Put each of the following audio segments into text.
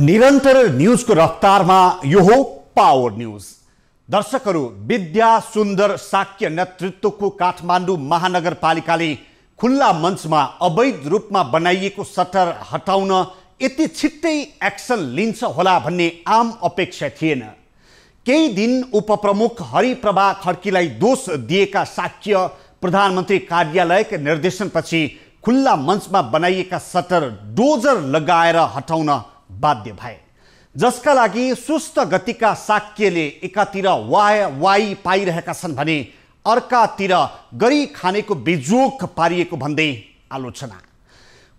निरन्तर न्यूजको रफ्तारमा यो हो पावर न्यूज। दर्शकहरू, विद्या सुन्दर साक्य नेतृत्वको काठमाडौँ महानगरपालिकाले खुल्ला मञ्चमा अवैध रूपमा बनाइएको सटर हटाउन यति छिट्टै एक्सन लिन्छ होला भन्ने आम अपेक्षा थिएन। केही दिन उपप्रमुख हरिप्रभा खड्कीलाई दोष दिएका साक्य प्रधानमन्त्री कार्यालयका निर्देशनपछि खुल्ला मञ्चमा बनाइएका सटर डोजर लगाएर हटाउन बाध्य भए, जसका लागि सुस्त गतिका साक्यले एकातिर वाई पाइरहेका छन् भने अर्कातिर गरी खानेको बेजोक पारिएको भन्दै आलोचना।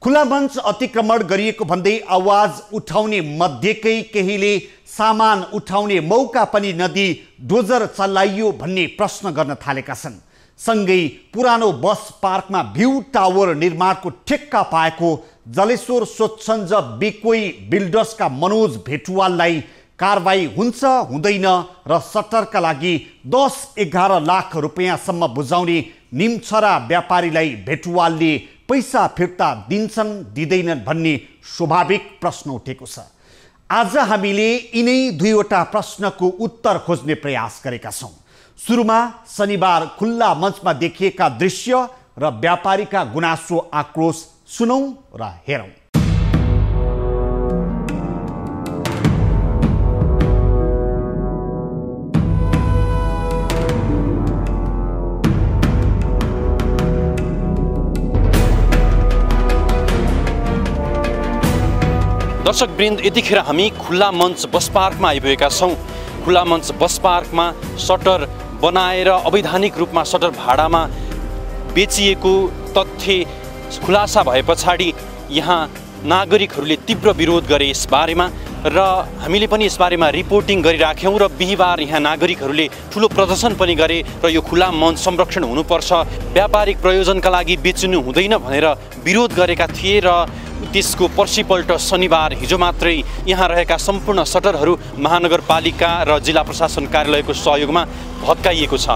खुला मञ्च अतिक्रमण गरिएको भन्दै आवाज उठाउने मध्येकै केहीले सामान उठाउने मौका पनि नदिई डोजर चलाइयो भन्ने प्रश्न गर्न थालेका छन्। सँगै पुरानो बस पार्कमा भ्यू टावर निर्माणको ठेक्का पाएको जलेश्वर स्वच्छन्द बिकोई बिल्डर्सका मनोज भेटवाललाई कारबाही हुन्छ हुँदैन र सटरका लागि 10-11 लाख रुपैयाँसम्म बुझाउने निमछरा व्यापारीलाई भेटवालले पैसा फिर्ता दिन्छन् दिँदैनन् भन्ने स्वाभाविक प्रश्न उठेको छ। आज हामीले यिनै दुईवटा प्रश्नको उत्तर खोज्ने प्रयास गरेका छौँ। सुरुमा शनिबार खुल्ला मञ्चमा देखिएका दृश्य र व्यापारीका गुनासो आक्रोश सुनौं र हेरौं। दर्शकवृन्द, यतिखेर हामी खुल्ला मञ्च बस पार्कमा आइपुगेका छौँ। खुल्ला मञ्च बस पार्कमा सटर बनाएर अवैधानिक रूपमा सटर भाडामा बेचिएको तथ्य खुलासा भए पछाडि यहाँ नागरिकहरूले तीव्र विरोध गरे यस बारेमा, र हामीले पनि यस बारेमा रिपोर्टिङ गरिराख्यौँ र बिहिबार यहाँ नागरिकहरूले ठुलो प्रदर्शन पनि गरे र यो खुल्ला मञ्च संरक्षण हुनुपर्छ, व्यापारिक प्रयोजनका लागि बेचिनु हुँदैन भनेर विरोध गरेका थिए। र त्यसको पर्सिपल्ट शनिबार हिजो मात्रै यहाँ रहेका सम्पूर्ण सटरहरू महानगरपालिका र जिल्ला प्रशासन कार्यालयको सहयोगमा भत्काइएको छ।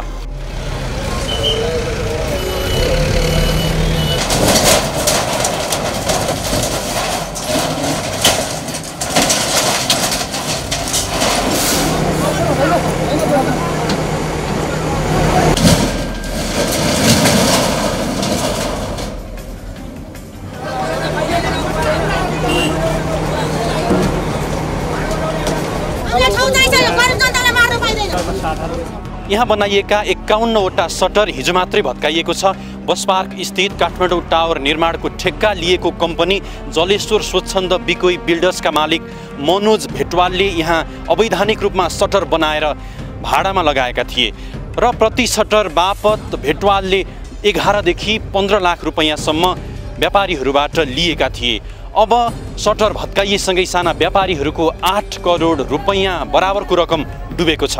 यहाँ बनाइएका 51वटा सटर हिजो मात्रै भत्काइएको छ। बस पार्क स्थित काठमाडौँ टावर निर्माणको ठेक्का लिएको कम्पनी जलेश्वर स्वच्छन्द बिकोई बिल्डर्सका मालिक मनोज भेटवालले यहाँ अवैधानिक रूपमा सटर बनाएर भाडामा लगाएका थिए र प्रति सटर बापत भेटवालले 11 देखि 15 लाख रुपैयाँसम्म व्यापारीहरूबाट लिएका थिए। अब सटर भत्काइएसँगै साना व्यापारीहरूको 8 करोड रुपैयाँ बराबरको रकम डुबेको छ।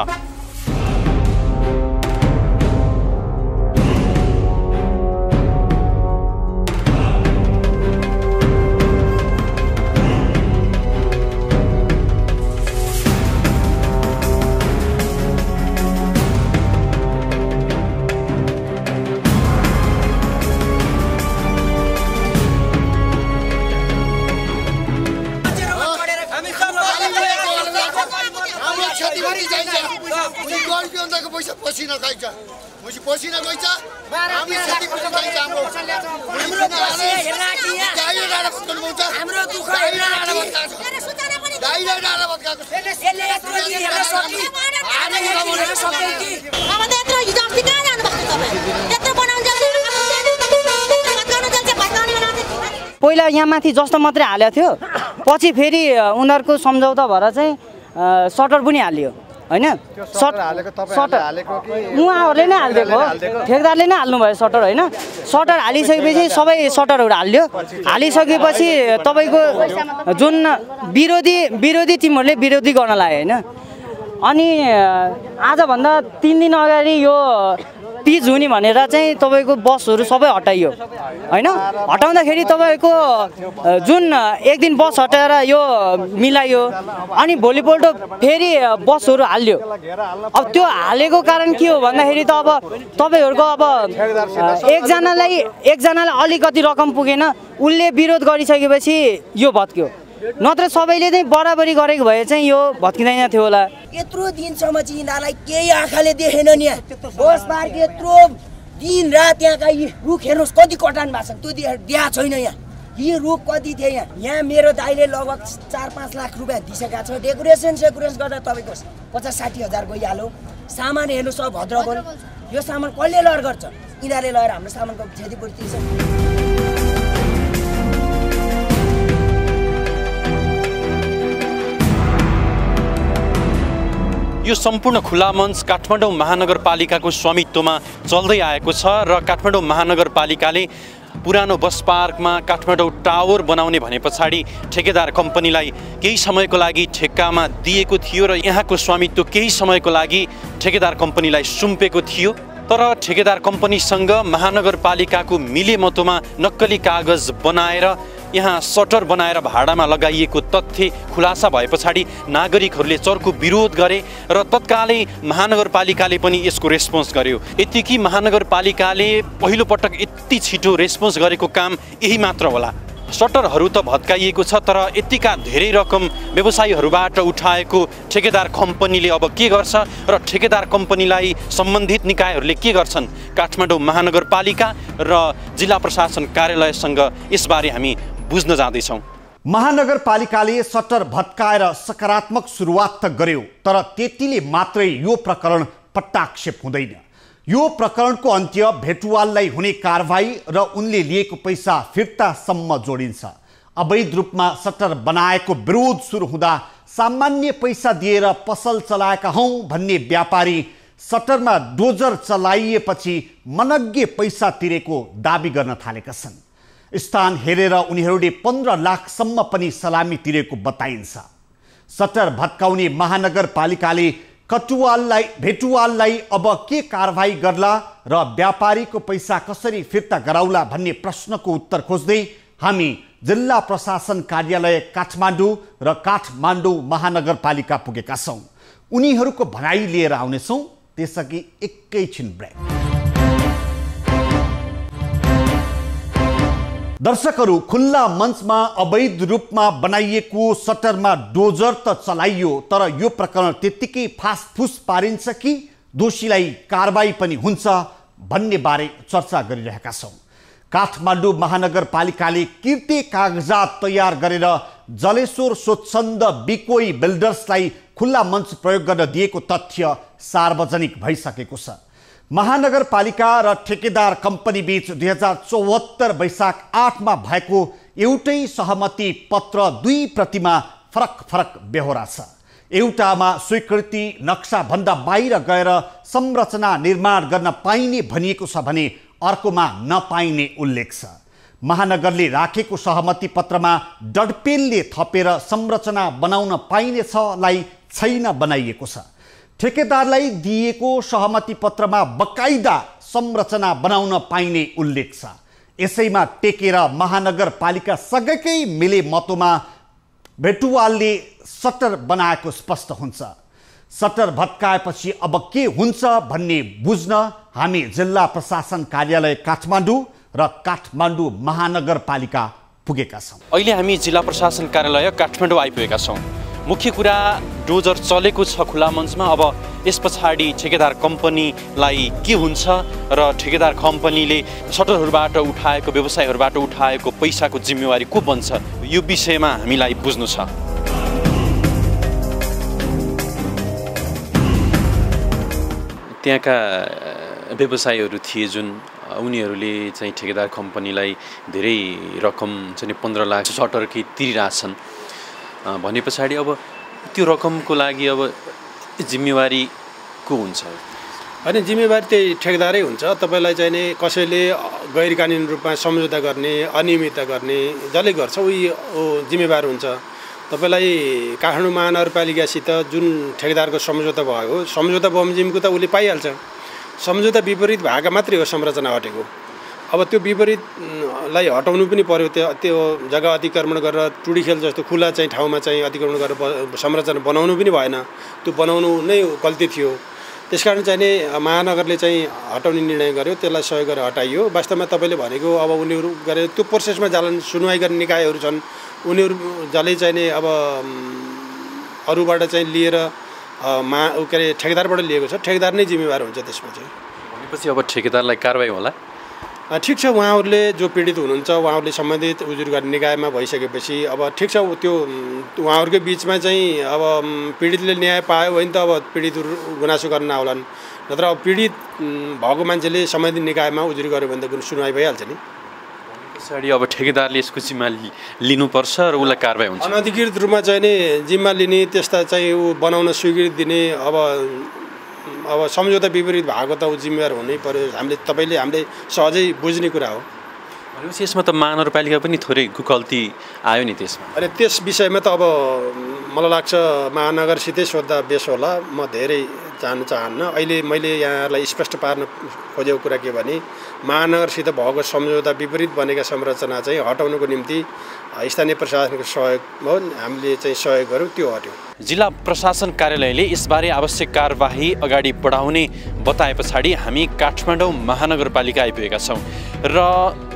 पहिला यहाँ माथि जस्तो मात्रै हालेको थियो, पछि फेरि उनीहरूको सम्झौता भएर चाहिँ सटर पनि हालियो हैन। उहाँहरूले नै हालिदिएको, ठेकदारले नै हाल्नुभयो सटर हैन। सटर हालिसकेपछि सबै सटरहरू हाल्यो। हालिसकेपछि तपाईँको जुन विरोधी टिमहरूले विरोधी गर्न लाग्यो हैन। अनि आजभन्दा 3 दिन अगाडि यो पिच हुने भनेर चाहिँ तपाईँको बसहरू सबै हटाइयो हैन। हटाउँदाखेरि तपाईँको जुन एक दिन बस हटाएर यो मिलाइयो, अनि भोलिपल्ट फेरि बसहरू हाल्यो। अब त्यो हालेको कारण के हो भन्दाखेरि त अब तपाईँहरूको अब एकजनालाई अलिकति रकम पुगेन, उसले विरोध गरिसकेपछि यो भत्क्यो। नत्र सबैले चाहिँ बराबरी गरेको भए चाहिँ यो भत्किँदैन थियो होला। यत्रो दिनसम्म चाहिँ यिनीहरूलाई केही आँखाले देखेन नि। बस पार्क यत्रो दिन रात यहाँका यी रुख हेर्नुहोस् कति कटान भएको छ, त्यो देखाएको छैन। यहाँ यी रुख कति थिए यहाँ मेरो दाइले लगभग 4-5 लाख रुपियाँ दिइसकेको छ। डेकोरेसन गर्दा तपाईँको 50-60 हजार गइहाल्यो। सामान हेर्नु सब भद्रगोल। यो सामान कसले लर गर्छ? यिनीहरूले लगेर हाम्रो सामानको क्षतिपूर्ति छ। यो सम्पूर्ण खुला मञ्च काठमाडौँ महानगरपालिकाको स्वामित्वमा चल्दै आएको छ र काठमाडौँ महानगरपालिकाले पुरानो बस पार्कमा काठमाडौँ टावर बनाउने भने पछाडि ठेकेदार कम्पनीलाई केही समयको लागि ठेक्कामा दिएको थियो र यहाँको स्वामित्व केही समयको लागि ठेकेदार कम्पनीलाई सुम्पेको थियो। तर ठेकेदार कम्पनीसँग महानगरपालिकाको मिलेमतोमा नक्कली कागज बनाएर यहाँ सटर बनाएर भाडामा लगाइएको तथ्य खुलासा भए पछाडि नागरिकहरूले चर्को विरोध गरे र तत्कालै महानगरपालिकाले पनि यसको रेस्पोन्स गर्यो। यतिकै महानगरपालिकाले पहिलो पटक यति छिटो रेस्पोन्स गरेको काम यही मात्र होला। सटरहरू त भत्काइएको छ, तर यतिका धेरै रकम व्यवसायीहरूबाट उठाएको ठेकेदार कम्पनीले अब के गर्छ र ठेकेदार कम्पनीलाई सम्बन्धित निकायहरूले के गर्छन्? काठमाडौँ महानगरपालिका र जिल्ला प्रशासन कार्यालयसँग यसबारे हामी बुझ्न जाँदैछौँ। महानगरपालिकाले सटर भत्काएर सकारात्मक सुरुवात त गर्यो, तर त्यतिले मात्रै यो प्रकरण पट्टाक्षेप हुँदैन। यो प्रकरणको अन्त्य भेटुवाललाई हुने कारवाही र उनले लिएको पैसा फिर्तासम्म जोडिन्छ। अवैध रूपमा सटर बनाएको विरोध सुरु हुँदा सामान्य पैसा दिएर पसल चलाएका हौं भन्ने व्यापारी सटरमा डोजर चलाइएपछि मनग्गे पैसा तिरेको दाबी गर्न थालेका छन्। स्थान हेरेर उनीहरूले 15 लाखसम्म पनि सलामी तिरेको बताइन्छ। सटर भत्काउने महानगरपालिकाले भेटुवाललाई अब के कारवाही गर्ला र व्यापारीको पैसा कसरी फिर्ता गराउला भन्ने प्रश्नको उत्तर खोज्दै हामी जिल्ला प्रशासन कार्यालय काठमाडौँ र काठमाडौँ महानगरपालिका पुगेका छौँ। उनीहरूको भनाइ लिएर आउनेछौँ, त्यसअघि एकैछिन ब्रेक। दर्शकहरू, खुल्ला मञ्चमा अवैध रूपमा बनाइएको सटरमा डोजर त चलाइयो, तर यो प्रकरण त्यत्तिकै फासफुस पारिन्छ कि दोषीलाई कारबाही पनि हुन्छ भन्ने बारे चर्चा गरिरहेका छौँ। काठमाडौँ महानगरपालिकाले किर्ते कागजात तयार गरेर जलेश्वर स्वच्छन्द बिकोई बिल्डर्सलाई खुल्ला मञ्च प्रयोग गर्न दिएको तथ्य सार्वजनिक भइसकेको छ। महानगरपालिका र ठेकेदार कम्पनी बीच 2074 वैशाख 8 मा भएको एउटै सहमति पत्र 2 प्रतिमा फरक बेहोरा छ। एउटामा स्वीकृति नक्सा भन्दा बाहिर गएर संरचना निर्माण गर्न पाइने भनिएको छ भने अर्कोमा नपाइने उल्लेख छ। महानगरले राखेको सहमति पत्रमा डडपेलले थपेर संरचना बनाउन पाइने छलाई छैन बनाइएको छ। ठेकेदारलाई दिएको सहमति पत्रमा बकाइदा संरचना बनाउन पाइने उल्लेख छ। यसैमा टेकेर महानगरपालिका सँगकै मिले मतोमा भेटुवालले सटर बनाएको स्पष्ट हुन्छ। सटर भत्काएपछि अब के हुन्छ भन्ने बुझ्न हामी जिल्ला प्रशासन कार्यालय काठमाडौँ र काठमाडौँ महानगरपालिका पुगेका छौँ। अहिले हामी जिल्ला प्रशासन कार्यालय काठमाडौँ आइपुगेका छौँ। मुख्य कुरा डोजर चलेको छ खुला मञ्चमा। अब यस पछाडि ठेकेदार कम्पनीलाई के हुन्छ र ठेकेदार कम्पनीले सटरहरूबाट उठाएको व्यवसायहरूबाट उठाएको पैसाको जिम्मेवारी को बन्छ, यो विषयमा हामीलाई बुझ्नु छ। त्यहाँका व्यवसायीहरू थिए जुन उनीहरूले चाहिँ ठेकेदार कम्पनीलाई धेरै रकम चाहिँ 15 लाख सटरकै तिरिरहेछन् भने पछाडि अब त्यो रकमको लागि अब जिम्मेवारी को हुन्छ? होइन, जिम्मेवारी त्यही ठेकेदारै हुन्छ। तपाईँलाई चाहिँ नि कसैले गैर कानुनी रूपमा सम्झौता गर्ने, अनियमितता गर्ने जसले गर्छ उही जिम्मेवार हुन्छ। तपाईँलाई काठमाडौँ महानगरपालिकासित जुन ठेकेदारको सम्झौता भएको, सम्झौता बमोजिमको त उसले पाइहाल्छ। सम्झौता विपरीत भएका मात्रै हो संरचना हटेको। अब त्यो विपरीतलाई हटाउनु पनि पर्यो। त्यो जग्गा अतिक्रमण गरेर टुडीखेल जस्तो खुला ठाउँमा चाहिँ अतिक्रमण गरेर संरचना बनाउनु पनि भएन। त्यो बनाउनु नै गल्ती थियो। त्यसकारण चाहिँ नि महानगरले चाहिँ हटाउने निर्णय गर्यो, त्यसलाई सहयोग गरेर हटाइयो। वास्तवमा तपाईँले भनेको अब उनीहरू गरे त्यो प्रोसेसमा जालन सुनवाई गर्ने निकायहरू छन्, उनीहरू जसले चाहिँ नि अब अरूबाट चाहिँ लिएर के अरे ठेकेदारबाट लिएको छ, ठेकेदार नै जिम्मेवार हुन्छ त्यसमा चाहिँ। भनेपछि अब ठेकेदारलाई कारबाही होला? ठिक छ, उहाँहरूले जो पीडित हुनुहुन्छ उहाँहरूले सम्बन्धित उजुर गर्ने निकायमा भइसकेपछि अब ठिक छ, त्यो उहाँहरूकै बिचमा चाहिँ अब पीडितले न्याय पायो भने त अब पीडितहरू गुनासो गर्न आउलान्, नत्र अब पीडित भएको मान्छेले सम्बन्धित निकायमा उजुरी गर्यो भने त सुनवाई भइहाल्छ नि। पछाडि अब ठेकेदारले यसको जिम्मा लिनुपर्छ र उसलाई कारबाही हुन्छ। अनधिकृत रूपमा चाहिँ नि जिम्मा लिने, त्यस्ता चाहिँ ऊ बनाउन स्वीकृति दिने, अब सम्झौता विपरीत भएको त ऊ जिम्मेवार हुनै पर्यो। हामीले सहजै बुझ्ने कुरा हो। भनेपछि यसमा त महानगरपालिका पनि थोरै गल्ती आयो नि त्यसमा। अनि त्यस विषयमा त अब मलाई लाग्छ महानगरसितै सोद्धा बेस होला। म धेरै जान्न चाहन्न। अहिले मैले यहाँहरूलाई स्पष्ट पार्न खोजेको कुरा के भने महानगरसित भएको सम्झौता विपरीत बनेका संरचना चाहिँ हटाउनको निम्ति स्थानीय प्रशासनको सहयोग हो, हामीले चाहिँ सहयोग गऱ्यौँ, त्यो हट्यो। जिल्ला प्रशासन कार्यालयले यसबारे आवश्यक कारबाही अगाडि बढाउने बताए पछाडि हामी काठमाडौँ महानगरपालिका आइपुगेका छौँ र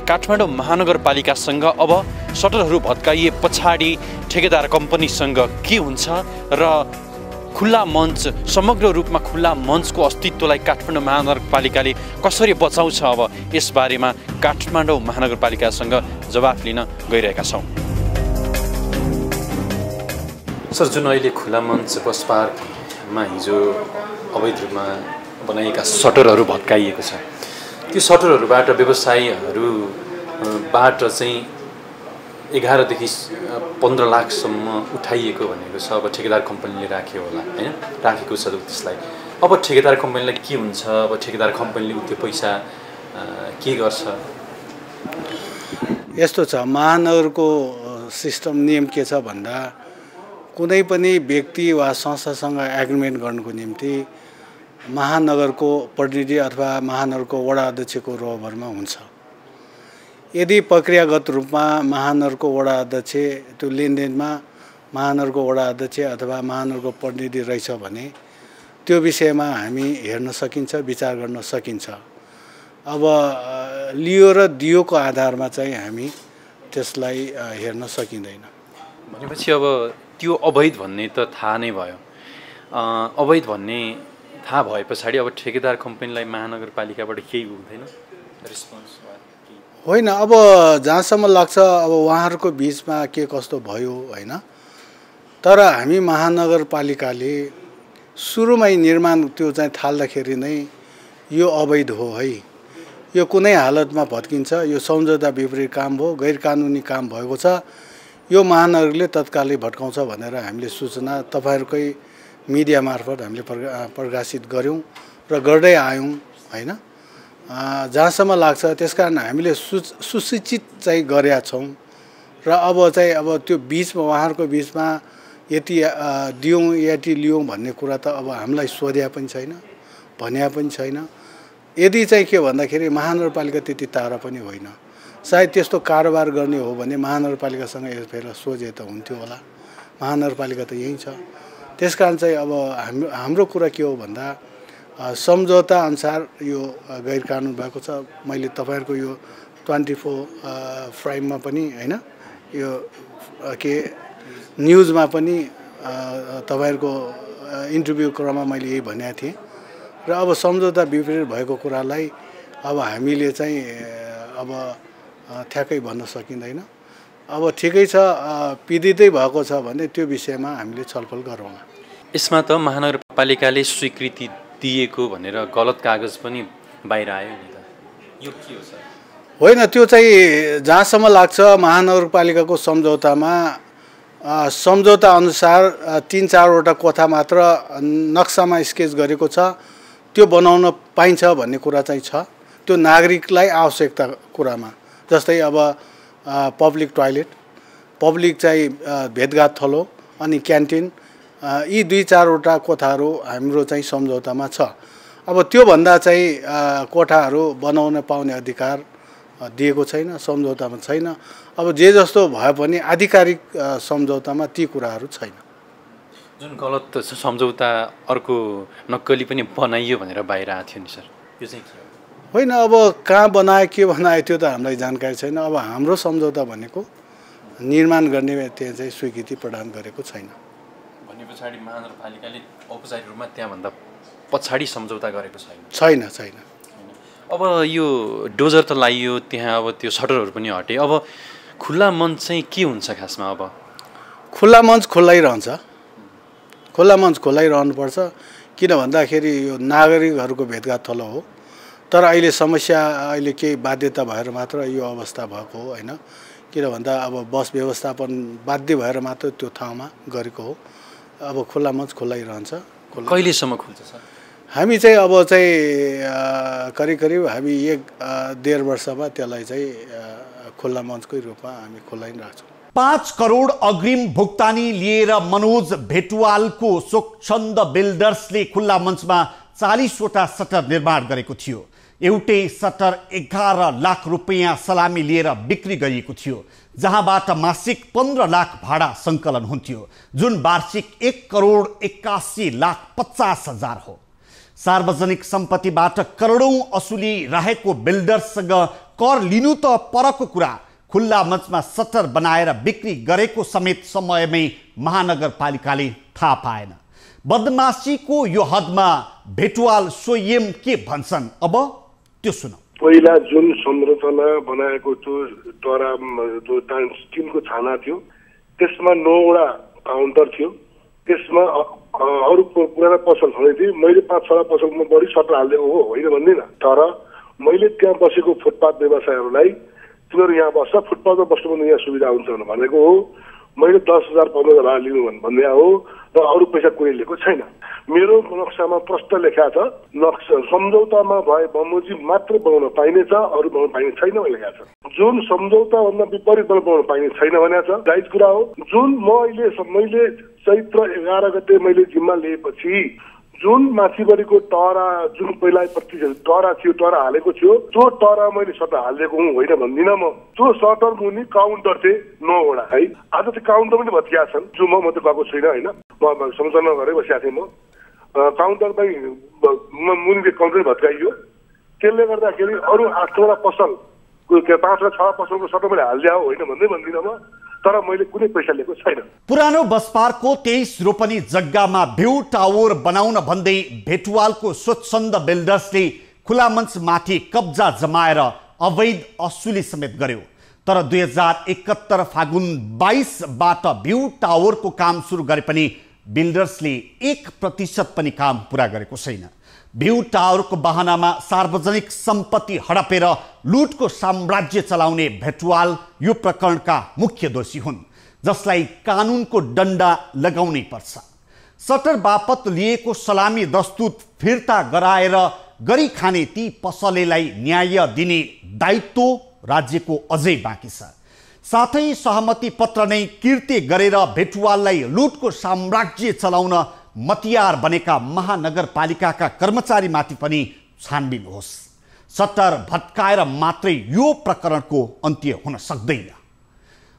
काठमाडौँ महानगरपालिकासँग अब सटरहरू भत्काइए पछाडि ठेकेदार कम्पनीसँग के हुन्छ र खुल्ला मञ्च, समग्र रूपमा खुल्ला मञ्चको अस्तित्वलाई काठमाडौँ महानगरपालिकाले कसरी बचाउँछ, अब यसबारेमा काठमाडौँ महानगरपालिकासँग जवाफ लिन गइरहेका छौँ। सर, जुन अहिले खुल्ला मञ्च बस पार्कमा हिजो अवैध रूपमा बनाइएका सटरहरू भत्काइएको छ, त्यो सटरहरूबाट व्यवसायीहरूबाट चाहिँ 11 देखि 15 लाखसम्म उठाइएको भनेको छ। अब ठेकेदार कम्पनीले राख्यो होला, होइन? राखेको छ त्यसलाई। अब ठेकेदार कम्पनीलाई के हुन्छ? अब ठेकेदार कम्पनीले त्यो पैसा के गर्छ? यस्तो छ, महानगरको सिस्टम नियम के छ भन्दा कुनै पनि व्यक्ति वा संस्थासँग एग्रिमेन्ट गर्नुको निम्ति महानगरको प्रतिनिधि अथवा महानगरको वडा अध्यक्षको रोहबरमा हुन्छ। यदि प्रक्रियागत रूपमा महानगरको वडा अध्यक्ष त्यो लेनदेनमा महानगरको वडा अध्यक्ष अथवा महानगरको प्रतिनिधि रहेछ भने त्यो विषयमा हामी हेर्न सकिन्छ, विचार गर्न सकिन्छ। अब लियो र दियोको आधारमा चाहिँ हामी त्यसलाई हेर्न सकिँदैन। भनेपछि अब त्यो अवैध भन्ने त थाहा नै भयो। अवैध भन्ने थाहा भए पछाडि अब ठेकेदार कम्पनीलाई महानगरपालिकाबाट केही हुँदैन रिस्पोन्स? होइन, अब जहाँसम्म लाग्छ अब उहाँहरूको बिचमा के कस्तो भयो, होइन? तर हामी महानगरपालिकाले सुरुमै निर्माण त्यो चाहिँ थाल्दाखेरि नै यो अवैध हो है, यो कुनै हालतमा भत्किन्छ, यो सम्झौता विपरीत काम हो, गैर कानुनी काम भएको छ, यो महानगरले तत्कालै भत्काउँछ भनेर हामीले सूचना तपाईँहरूकै मिडिया मार्फत हामीले प्रकाशित गऱ्यौँ र गर्दै आयौँ, होइन? जहाँसम्म लाग्छ त्यसकारण हामीले सुसूचित चाहिँ गरेका छौँ र अब त्यो बिचमा उहाँहरूको बिचमा यति दियौँ यति लियौँ भन्ने कुरा त अब हामीलाई सोध्या पनि छैन, भन्या पनि छैन। यदि चाहिँ के भन्दाखेरि महानगरपालिका त्यति टाढा पनि होइन, सायद त्यस्तो कारोबार गर्ने हो भने महानगरपालिकासँग यसफेर सोझे त हुन्थ्यो होला। महानगरपालिका त यहीँ छ। त्यसकारण चाहिँ अब हाम्रो कुरा के हो भन्दा सम्झौता अनुसार यो गैर कानुन भएको छ। मैले तपाईँहरूको यो 24 फ्राइममा पनि, होइन, यो के न्युजमा पनि तपाईँहरूको इन्टरभ्यू क्रममा मैले यही भनेको थिएँ र अब सम्झौता विपरीत भएको कुरालाई अब हामीले चाहिँ अब ठ्याक्कै भन्न सकिँदैन। अब ठिकै छ, पीडितै भएको छ भने त्यो विषयमा हामीले छलफल गरौँ। यसमा त महानगरपालिकाले स्वीकृति दिएको भनेर गलत कागज पनि बाहिर आयो नि त, यो के हो सर? होइन, त्यो चाहिँ जहाँसम्म लाग्छ महानगरपालिकाको सम्झौतामा सम्झौता अनुसार 3-4वटा कोठा मात्र नक्सामा स्केच गरेको छ, त्यो बनाउन पाइन्छ भन्ने कुरा चाहिँ छ। त्यो नागरिकलाई आवश्यकता कुरामा, जस्तै अब पब्लिक टोयलेट, पब्लिक चाहिँ भेटघाट थलो अनि क्यान्टिन, यी 2-4वटा कोठाहरू हाम्रो चाहिँ सम्झौतामा छ। अब त्योभन्दा चाहिँ कोठाहरू बनाउन पाउने अधिकार दिएको छैन, सम्झौतामा छैन। अब जे जस्तो भए पनि आधिकारिक सम्झौतामा ती कुराहरू छैन। जुन गलत सम्झौता अर्को नक्कली पनि बनाइयो भनेर बाहिर आएको थियो नि सर, यो चाहिँ के हो? होइन, अब कहाँ बनायो के बनायो त्यो त हामीलाई जानकारी छैन। अब हाम्रो सम्झौता भनेको निर्माण गर्ने त्यहाँ चाहिँ स्वीकृति प्रदान गरेको छैन। भने पछाडि महानगरपालिकाले औपचारिक रूपमा त्यहाँभन्दा पछाडि सम्झौता गरेको छैन। छैन। अब यो डोजर त लाइयो त्यहाँ, अब त्यो सटरहरू पनि हटे, अब खुल्ला मञ्च चाहिँ के हुन्छ खासमा? अब खुल्ला मञ्च खुल्लाइरहन्छ, खुल्ला मञ्च खुल्लाइरहनुपर्छ। किन भन्दाखेरि यो नागरिकहरूको भेटघाट थलो हो। तर अहिले समस्या, अहिले केही बाध्यता भएर मात्र यो अवस्था भएको हो होइन। किन भन्दा अब बस व्यवस्थापन बाध्य भएर मात्र त्यो ठाउँमा गरेको हो। अब खुल्ला मञ्च खुल्लाइरहन्छ। कहिलेसम्म खुल्छ सर? हामी चाहिँ अब चाहिँ करिब हामी 1-1.5 वर्षमा त्यसलाई चाहिँ खुल्ला मञ्चकै रूपमा हामी खुल्लाइराख्छौँ। 5 करोड अग्रिम भुक्तानी लिएर मनोज भेटवालको स्वच्छन्द बिल्डर्सले खुल्ला मञ्चमा 40 वटा सटर निर्माण गरेको थियो। एउटै सटर 11 लाख रुपैयाँ सलामी लिएर बिक्री गरिएको थियो, जहाँबाट मासिक 15 लाख भाडा सङ्कलन हुन्थ्यो, जुन वार्षिक 1,81,50,000 हो। सार्वजनिक सम्पत्तिबाट करोडौं असुली रहेको बिल्डर्ससँग कर लिनु त परको कुरा, खुल्ला मञ्चमा सटर बनाएर बिक्री गरेको समेत समयमै महानगरपालिकाले थाहा पाएन। बदमाशीको यो हदमा भेटवाल स्वयं के भन्छन्, अब त्यो सुनौ। पहिला जुन संरचना बनाएको त्यो टरा त्यो स्टिलको छाना थियो, त्यसमा 9 वटा काउन्टर थियो। त्यसमा अरू पुराना पसल छँदै थिए। मैले 5-6 पसलमा बढी सटर हालिदिएको हो, होइन भन्दिनँ। तर मैले त्यहाँ बसेको फुटपाथ व्यवसायहरूलाई तिनीहरू यहाँ बस्छ, फुटपाथमा बस्नु यहाँ सुविधा हुन्छ भनेको हो। मैले 10,000-15,000 लिनु भन्ने हो र अरू पैसा कुनै लिएको छैन। मेरो नक्सामा प्रष्ट लेखा छ, नक्सा सम्झौतामा भए बमोजिम मात्र बनाउन पाइनेछ, अरू बनाउन पाइने छैन लेखा छ। जुन सम्झौताभन्दा विपरीत बनाउन पाइने छैन भनेको छ, जायज कुरा हो। जुन मैले चैत्र 11 गते मैले जिम्मा लिएपछि जुन माथिबारीको टरा जुन पहिला टरा थियो, टरा हालेको थियो, त्यो टरा मैले सटर हालिदिएको हुँ, होइन भन्दिनँ म। त्यो सटर मुनि काउन्टर थिए 9 वटा है। आज त्यो काउन्टर पनि भत्किया छन्, जो म त गएको छुइनँ होइन। म सम्झना गरेर बसिएको थिएँ। म काउन्टर पनि मुनि काउन्टर भत्काइयो। त्यसले गर्दाखेरि अरू 8वटा पसल 5-6 पसलको सटर मैले हालिदिया हो, होइन भन्दिनँ म। तर मैले कुनै पैसा लिएको छैन। पुरानो बस पार्कको 23 रोपनी जग्गामा भ्यू टावर बनाउन भन्दै भेटवालको स्वच्छन्द बिल्डर्सले खुला मञ्च माथि कब्जा जमाएर अवैध असुली समेत गर्यो। तर 2071 फागुन 22बाट भ्यू टावरको काम सुरु गरे पनि बिल्डर्सले 1% पनि काम पुरा गरेको छैन। भ्यू टावरको बहानामा सार्वजनिक सम्पत्ति हडपेर लुटको साम्राज्य चलाउने भेटवाल यो प्रकरणका मुख्य दोषी हुन्, जसलाई कानुनको डन्डा लगाउनै पर्छ। सटर बापत लिएको सलामी दस्तुर फिर्ता गराएर गरी खाने ती पसलेलाई न्याय दिने दायित्व राज्यको अझै बाँकी छ। साथै सहमति पत्र नै किर्ते गरेर भेटवाललाई लुटको साम्राज्य चलाउन मतियार बनेका महानगरपालिकाका कर्मचारीमाथि पनि छानबिन होस्। सटर भत्काएर मात्रै यो प्रकरणको अन्त्य हुन सक्दैन।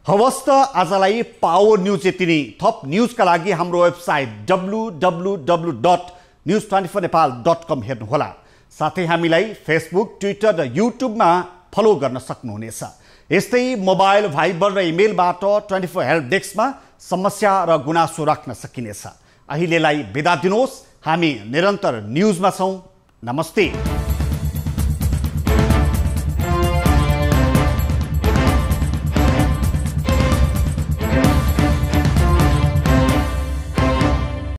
हवस् त आजलाई पावर न्युज यति नै। थप न्युजका लागि हाम्रो वेबसाइट www.news24nepal.com हेर्नुहोला। साथै हामीलाई फेसबुक, ट्विटर र युट्युबमा फलो गर्न सक्नुहुनेछ। यस्तै मोबाइल, भाइबर र इमेलबाट 24 हेल्प डेस्कमा समस्या र गुनासो राख्न सकिनेछ। अहिलेलाई बिदा दिनुहोस्। हामी निरन्तर न्युजमा छौँ। नमस्ते।